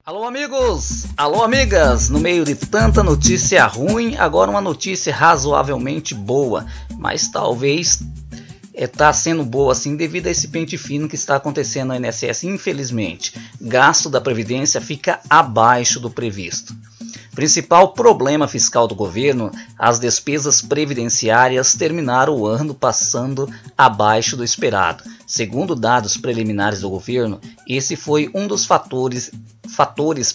Alô amigos, alô amigas, no meio de tanta notícia ruim, agora uma notícia razoavelmente boa, mas talvez está sendo boa assim devido a esse pente fino que está acontecendo no INSS. Infelizmente, gasto da Previdência fica abaixo do previsto. Principal problema fiscal do governo, as despesas previdenciárias terminaram o ano passando abaixo do esperado. Segundo dados preliminares do governo, esse foi um dos fatores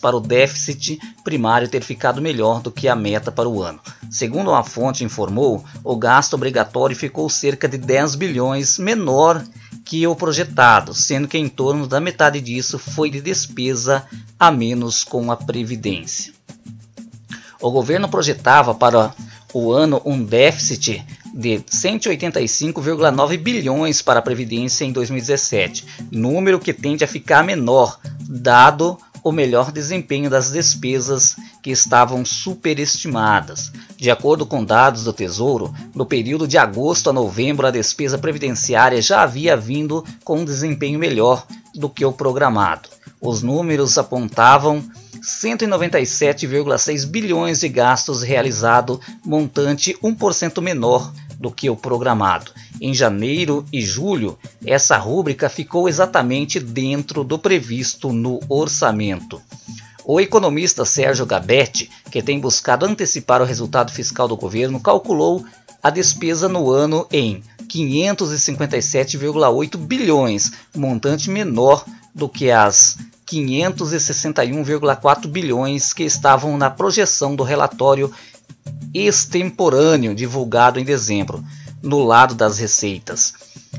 para o déficit primário ter ficado melhor do que a meta para o ano. Segundo uma fonte informou, o gasto obrigatório ficou cerca de 10 bilhões menor que o projetado, sendo que em torno da metade disso foi de despesa a menos com a Previdência. O governo projetava para o ano um déficit de 185,9 bilhões para a Previdência em 2017, número que tende a ficar menor, dado o melhor desempenho das despesas que estavam superestimadas. De acordo com dados do Tesouro, no período de agosto a novembro, a despesa previdenciária já havia vindo com um desempenho melhor do que o programado. Os números apontavam 197,6 bilhões de gastos realizado, montante 1% menor do que o programado. Em janeiro e julho, essa rúbrica ficou exatamente dentro do previsto no orçamento. O economista Sérgio Gabetti, que tem buscado antecipar o resultado fiscal do governo, calculou a despesa no ano em 557,8 bilhões, montante menor do que as 561,4 bilhões que estavam na projeção do relatório extemporâneo divulgado em dezembro. No lado das receitas,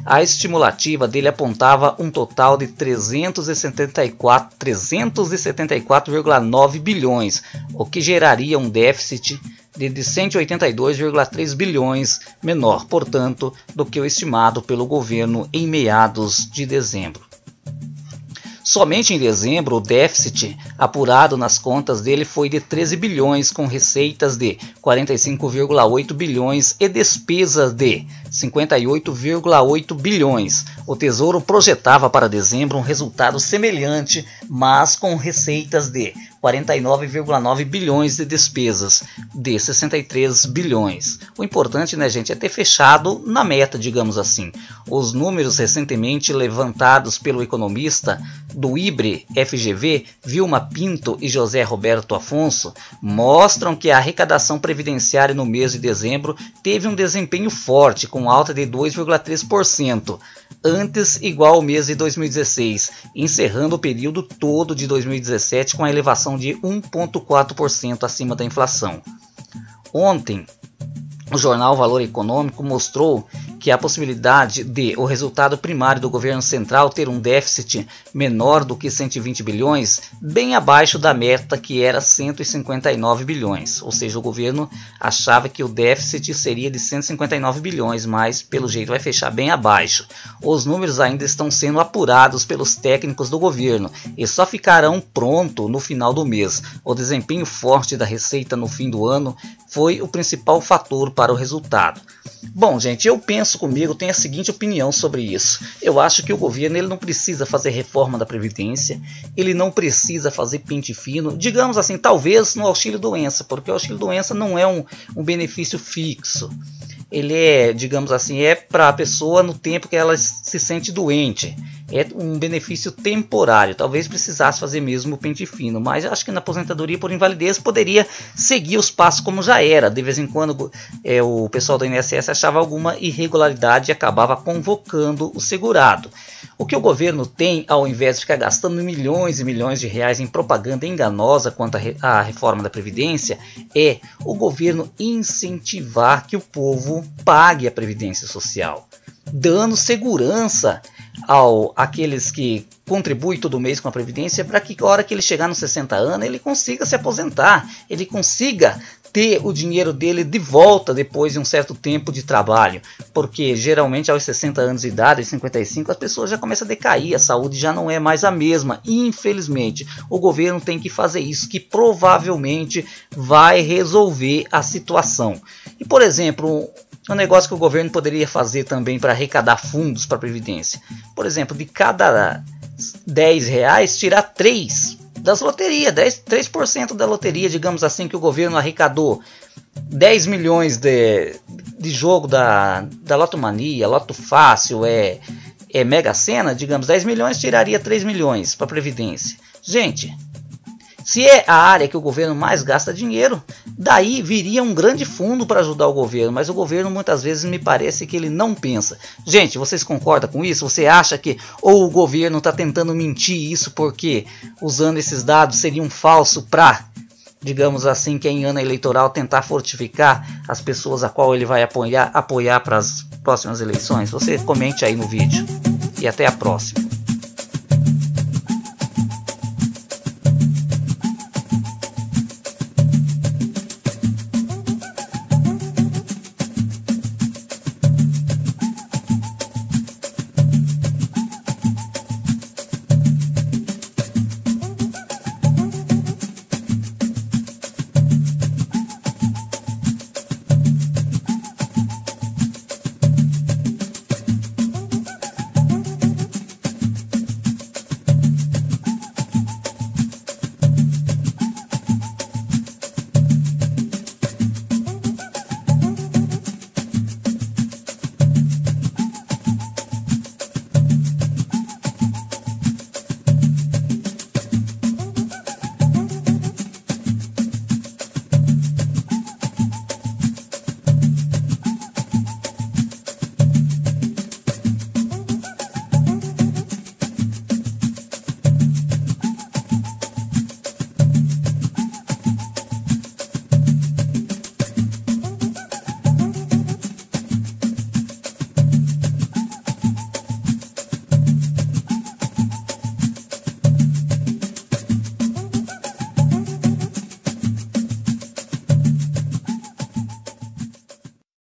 a estimativa dele apontava um total de 374,9 bilhões, o que geraria um déficit de 182,3 bilhões menor, portanto, do que o estimado pelo governo em meados de dezembro. Somente em dezembro, o déficit apurado nas contas dele foi de 13 bilhões, com receitas de 45,8 bilhões e despesas de 58,8 bilhões. O Tesouro projetava para dezembro um resultado semelhante, mas com receitas de 49,9 bilhões de despesas de 63 bilhões. O importante, né, gente, é ter fechado na meta, digamos assim. Os números recentemente levantados pelo economista do IBRE FGV, Vilma Pinto e José Roberto Afonso, mostram que a arrecadação previdenciária no mês de dezembro teve um desempenho forte, com alta de 2,3%, antes igual ao mês de 2016, encerrando o período todo de 2017 com a elevação de 1,4% acima da inflação. Ontem, o jornal Valor Econômico mostrou que a possibilidade de o resultado primário do governo central ter um déficit menor do que 120 bilhões, bem abaixo da meta que era 159 bilhões. Ou seja, o governo achava que o déficit seria de 159 bilhões, mas pelo jeito vai fechar bem abaixo. Os números ainda estão sendo apurados pelos técnicos do governo e só ficarão prontos no final do mês. O desempenho forte da receita no fim do ano foi o principal fator para o resultado. Bom, gente, eu penso comigo, tenho a seguinte opinião sobre isso. Eu acho que o governo ele não precisa fazer reforma da Previdência, ele não precisa fazer pente fino, digamos assim, talvez no auxílio-doença, porque o auxílio-doença não é um benefício fixo. Ele é, digamos assim, é para a pessoa no tempo que ela se sente doente. É um benefício temporário. Talvez precisasse fazer mesmo o pente fino, mas eu acho que na aposentadoria por invalidez poderia seguir os passos como já era. De vez em quando o pessoal do INSS achava alguma irregularidade e acabava convocando o segurado. O que o governo tem, ao invés de ficar gastando milhões e milhões de reais em propaganda enganosa quanto à reforma da Previdência, é o governo incentivar que o povo pague a Previdência Social, dando segurança àqueles que contribuem todo mês com a Previdência, para que a hora que ele chegar nos 60 anos ele consiga se aposentar, ele consiga ter o dinheiro dele de volta depois de um certo tempo de trabalho, porque geralmente aos 60 anos de idade, aos 55, as pessoas já começam a decair, a saúde já não é mais a mesma. Infelizmente, o governo tem que fazer isso, que provavelmente vai resolver a situação. E, por exemplo, um negócio que o governo poderia fazer também para arrecadar fundos para a Previdência, por exemplo, de cada 10 reais, tirar 3 das loterias, 3% da loteria, digamos assim, que o governo arrecadou 10 milhões de jogo da Loto Mania, Loto Fácil, Mega Sena, digamos, 10 milhões tiraria 3 milhões para a Previdência. Gente, se é a área que o governo mais gasta dinheiro, daí viria um grande fundo para ajudar o governo, mas o governo muitas vezes me parece que ele não pensa. Gente, vocês concordam com isso? Você acha que ou o governo está tentando mentir isso porque usando esses dados seria um falso para, digamos assim, que é em ano eleitoral tentar fortificar as pessoas a qual ele vai apoiar para as próximas eleições? Você comente aí no vídeo e até a próxima.